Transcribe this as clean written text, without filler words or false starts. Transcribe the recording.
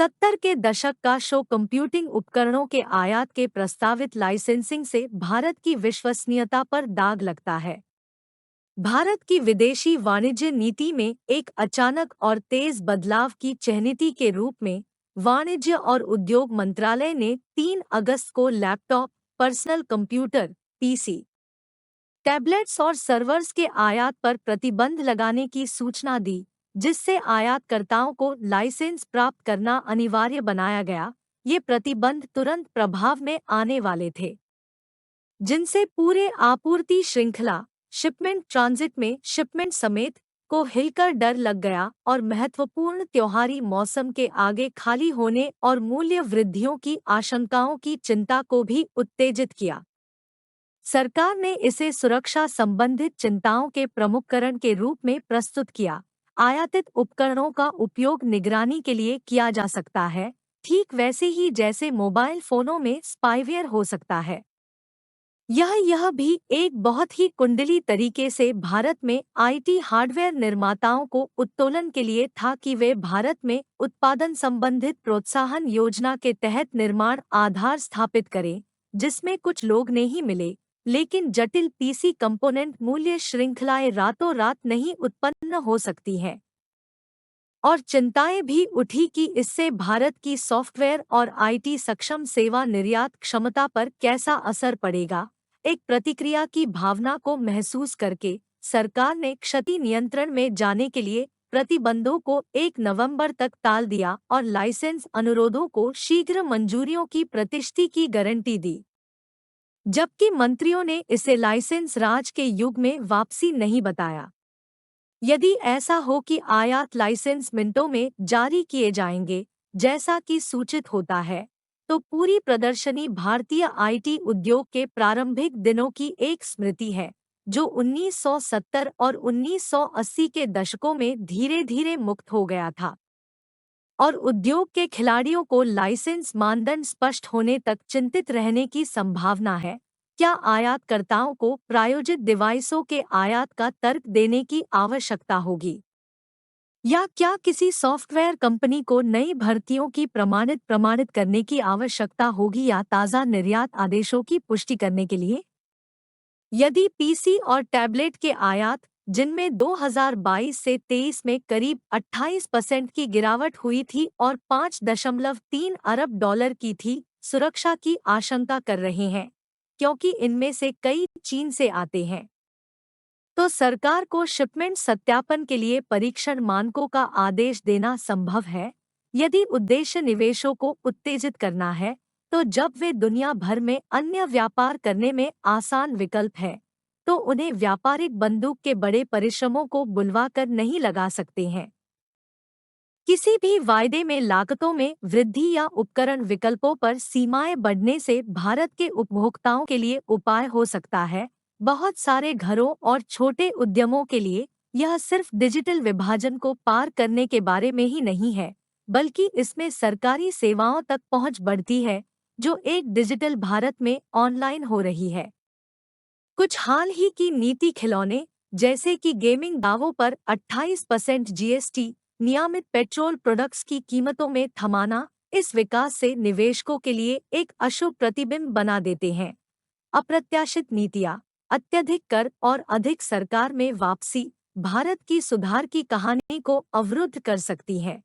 70 के दशक का शो कंप्यूटिंग उपकरणों के आयात के प्रस्तावित लाइसेंसिंग से भारत की विश्वसनीयता पर दाग लगता है। भारत की विदेशी वाणिज्य नीति में एक अचानक और तेज बदलाव की चेहनिती के रूप में वाणिज्य और उद्योग मंत्रालय ने 3 अगस्त को laptop, personal computer, PC, tablets और सर्वर्स के आयात पर प्रतिबंध लगाने की सूचना दी, जिससे आयातकर्ताओं को लाइसेंस प्राप्त करना अनिवार्य बनाया गया। ये प्रतिबंध तुरंत प्रभाव में आने वाले थे, जिनसे पूरे आपूर्ति श्रृंखला, शिपमेंट ट्रांजिट में शिपमेंट समेत को हिलकर डर लग गया और महत्वपूर्ण त्योहारी मौसम के आगे खाली होने और मूल्य वृद्धियों की आशंकाओं की चिंता को भी उत्तेजित किया। सरकार ने इसे सुरक्षा संबंधित चिंताओं के प्रमुखकरण के रूप में प्रस्तुत किया। आयातित उपकरणों का उपयोग निगरानी के लिए किया जा सकता है, ठीक वैसे ही जैसे मोबाइल फोनों में स्पाईवेयर हो सकता है। यह भी एक बहुत ही कुंडली तरीके से भारत में आईटी हार्डवेयर निर्माताओं को उत्तोलन के लिए था कि वे भारत में उत्पादन संबंधित प्रोत्साहन योजना के तहत निर्माण आधार स्थापित करें, जिसमें कुछ लोग नहीं मिले, लेकिन जटिल पीसी कंपोनेंट मूल्य श्रृंखलाएं रातों रात नहीं उत्पन्न हो सकती हैं। और चिंताएं भी उठी कि इससे भारत की सॉफ्टवेयर और आईटी सक्षम सेवा निर्यात क्षमता पर कैसा असर पड़ेगा। एक प्रतिक्रिया की भावना को महसूस करके सरकार ने क्षति नियंत्रण में जाने के लिए प्रतिबंधों को 1 नवंबर तक टाल दिया और लाइसेंस अनुरोधों को शीघ्र मंजूरियों की प्रतिष्ठि की गारंटी दी, जबकि मंत्रियों ने इसे लाइसेंस राज के युग में वापसी नहीं बताया। यदि ऐसा हो कि आयात लाइसेंस मिनटों में जारी किए जाएंगे, जैसा कि सूचित होता है, तो पूरी प्रदर्शनी भारतीय आईटी उद्योग के प्रारंभिक दिनों की एक स्मृति है, जो 1970 और 1980 के दशकों में धीरे धीरे मुक्त हो गया था। और उद्योग के खिलाड़ियों को लाइसेंस मानदंड स्पष्ट होने तक चिंतित रहने की संभावना है। क्या आयातकर्ताओं को प्रायोजित डिवाइसों के आयात का तर्क देने की आवश्यकता होगी? या क्या किसी सॉफ्टवेयर कंपनी को नई भर्तियों की प्रमाणित करने की आवश्यकता होगी या ताज़ा निर्यात आदेशों की पुष्टि करने के लिए? यदि पीसी और टैबलेट के आयात, जिनमें 2022 से 23 में करीब 28% की गिरावट हुई थी और 5.3 अरब डॉलर की थी, सुरक्षा की आशंका कर रहे हैं, क्योंकि इनमें से कई चीन से आते हैं, तो सरकार को शिपमेंट सत्यापन के लिए परीक्षण मानकों का आदेश देना संभव है। यदि उद्देश्य निवेशों को उत्तेजित करना है, तो जब वे दुनिया भर में अन्य व्यापार करने में आसान विकल्प है, तो उन्हें व्यापारिक बंदूक के बड़े परिश्रमों को बुलवाकर नहीं लगा सकते हैं। किसी भी वायदे में लागतों में वृद्धि या उपकरण विकल्पों पर सीमाएं बढ़ने से भारत के उपभोक्ताओं के लिए उपाय हो सकता है। बहुत सारे घरों और छोटे उद्यमों के लिए यह सिर्फ डिजिटल विभाजन को पार करने के बारे में ही नहीं है, बल्कि इसमें सरकारी सेवाओं तक पहुंच बढ़ती है, जो एक डिजिटल भारत में ऑनलाइन हो रही है। कुछ हाल ही की नीति खिलौने, जैसे कि गेमिंग दावों पर 28% जीएसटी, नियमित पेट्रोल प्रोडक्ट्स की कीमतों में थमाना, इस विकास से निवेशकों के लिए एक अशुभ प्रतिबिंब बना देते हैं। अप्रत्याशित नीतियां, अत्यधिक कर और अधिक सरकार में वापसी भारत की सुधार की कहानी को अवरुद्ध कर सकती है।